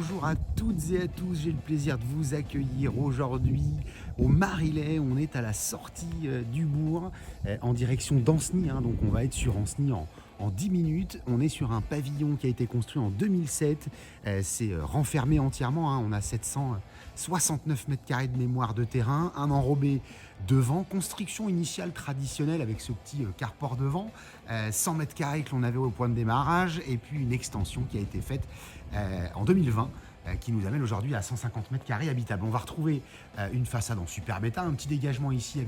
Bonjour à toutes et à tous, j'ai le plaisir de vous accueillir aujourd'hui au Marilhet. On est à la sortie du bourg en direction d'Ancenis, donc on va être sur Ancenis en 10 minutes. On est sur un pavillon qui a été construit en 2007, c'est renfermé entièrement, on a 769 mètres carrés de mémoire de terrain, un enrobé devant, construction initiale traditionnelle avec ce petit carport devant, 100 mètres carrés que l'on avait au point de démarrage, et puis une extension qui a été faite en 2020, qui nous amène aujourd'hui à 150 mètres carrés habitables. On va retrouver une façade en superbe état, un petit dégagement ici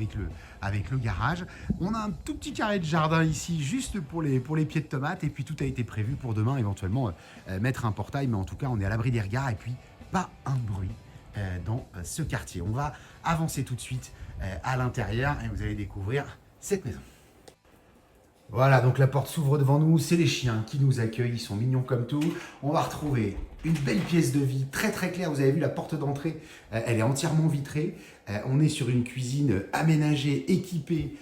avec le garage. On a un tout petit carré de jardin ici, juste pour les pieds de tomates, et puis tout a été prévu pour demain, éventuellement mettre un portail, mais en tout cas on est à l'abri des regards, et puis pas un bruit dans ce quartier. On va avancer tout de suite à l'intérieur, et vous allez découvrir cette maison. Voilà, donc la porte s'ouvre devant nous, c'est les chiens qui nous accueillent, ils sont mignons comme tout. On va retrouver une belle pièce de vie, très très claire. Vous avez vu la porte d'entrée, elle est entièrement vitrée. On est sur une cuisine aménagée, équipée,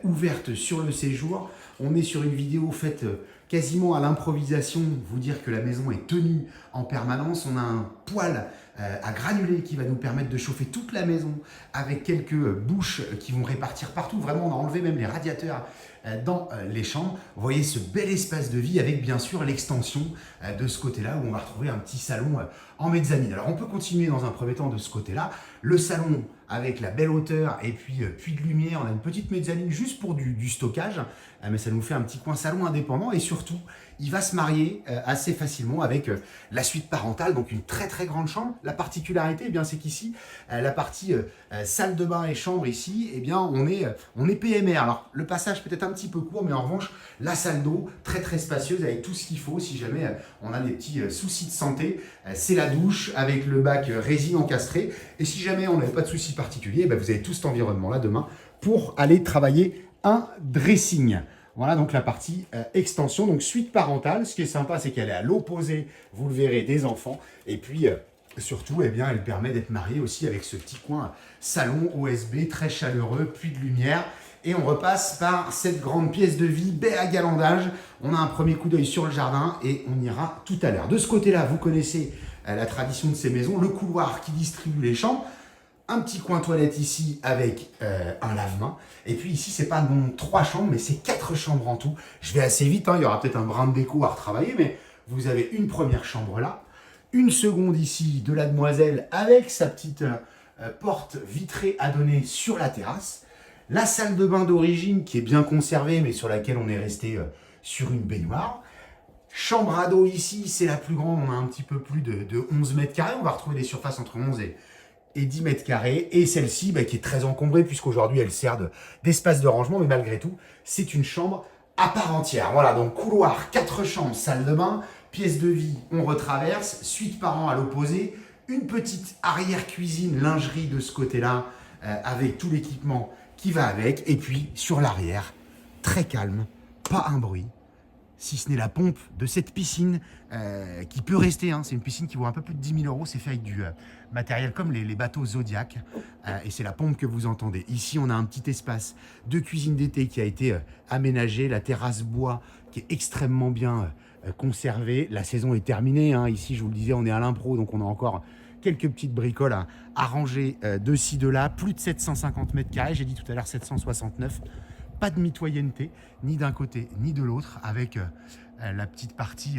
ouverte sur le séjour. On est sur une vidéo faite quasiment à l'improvisation, vous dire que la maison est tenue en permanence. On a un poêle à granulés qui va nous permettre de chauffer toute la maison avec quelques bouches qui vont répartir partout. Vraiment, on a enlevé même les radiateurs dans les chambres. Vous voyez ce bel espace de vie avec bien sûr l'extension de ce côté-là où on va retrouver un petit salon en mezzanine. Alors on peut continuer dans un premier temps de ce côté-là. Le salon avec la belle hauteur et puis puits de lumière. On a une petite mezzanine juste pour du stockage, mais ça nous fait un petit coin salon indépendant, et surtout il va se marier assez facilement avec la suite parentale, donc une très très grande chambre. La particularité, c'est qu'ici, la partie salle de bain et chambre ici, on est PMR. Alors le passage peut-être un petit peu court, mais en revanche, la salle d'eau très très spacieuse avec tout ce qu'il faut si jamais on a des petits soucis de santé. C'est la douche avec le bac résine encastré, et si jamais on n'avait pas de soucis particuliers, vous avez tout cet environnement-là demain pour aller travailler un dressing. Voilà donc la partie extension, donc suite parentale. Ce qui est sympa, c'est qu'elle est à l'opposé, vous le verrez, des enfants. Et puis surtout, elle permet d'être mariée aussi avec ce petit coin salon OSB très chaleureux, puits de lumière. Et on repasse par cette grande pièce de vie, baie à galandage. On a un premier coup d'œil sur le jardin et on ira tout à l'heure. De ce côté-là, vous connaissez la tradition de ces maisons, le couloir qui distribue les chambres. Un petit coin toilette ici avec un lave-main. Et puis ici, c'est pas non 3 chambres, mais c'est 4 chambres en tout. Je vais assez vite, il y aura peut-être un brin de déco à retravailler, mais vous avez une première chambre là, une seconde ici de la demoiselle avec sa petite porte vitrée à donner sur la terrasse. La salle de bain d'origine qui est bien conservée, mais sur laquelle on est resté sur une baignoire. Chambre à dos ici, c'est la plus grande, on a un petit peu plus de 11 mètres carrés. On va retrouver des surfaces entre 11 et 10 mètres carrés, et celle-ci qui est très encombrée puisqu'aujourd'hui elle sert d'espace de rangement, mais malgré tout c'est une chambre à part entière. Voilà, donc couloir, 4 chambres, salle de bain, pièce de vie, on retraverse, suite parents à l'opposé, une petite arrière-cuisine, lingerie de ce côté-là, avec tout l'équipement qui va avec, et puis sur l'arrière, très calme, pas un bruit, si ce n'est la pompe de cette piscine qui peut rester. C'est une piscine qui vaut un peu plus de 10 000 €. C'est fait avec du matériel comme les bateaux Zodiac. Et c'est la pompe que vous entendez. Ici, on a un petit espace de cuisine d'été qui a été aménagé. La terrasse bois qui est extrêmement bien conservée. La saison est terminée. Ici, je vous le disais, on est à l'impro, donc on a encore quelques petites bricoles à ranger de ci, de là. Plus de 750 mètres carrés. J'ai dit tout à l'heure 769. Pas de mitoyenneté, ni d'un côté ni de l'autre, avec la petite partie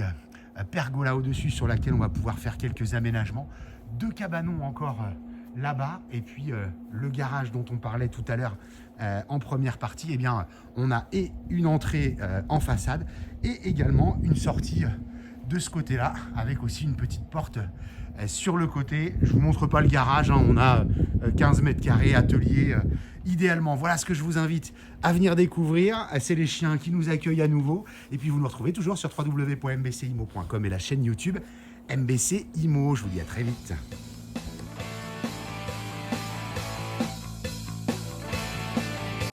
pergola au-dessus sur laquelle on va pouvoir faire quelques aménagements. 2 cabanons encore là-bas, et puis le garage dont on parlait tout à l'heure en première partie, on a et une entrée en façade et également une sortie de ce côté-là, avec aussi une petite porte sur le côté. Je vous montre pas le garage, on a 15 mètres carrés, atelier idéalement. Voilà ce que je vous invite à venir découvrir. C'est les chiens qui nous accueillent à nouveau. Et puis vous nous retrouvez toujours sur www.mbcimo.com et la chaîne YouTube MBC Imo. Je vous dis à très vite.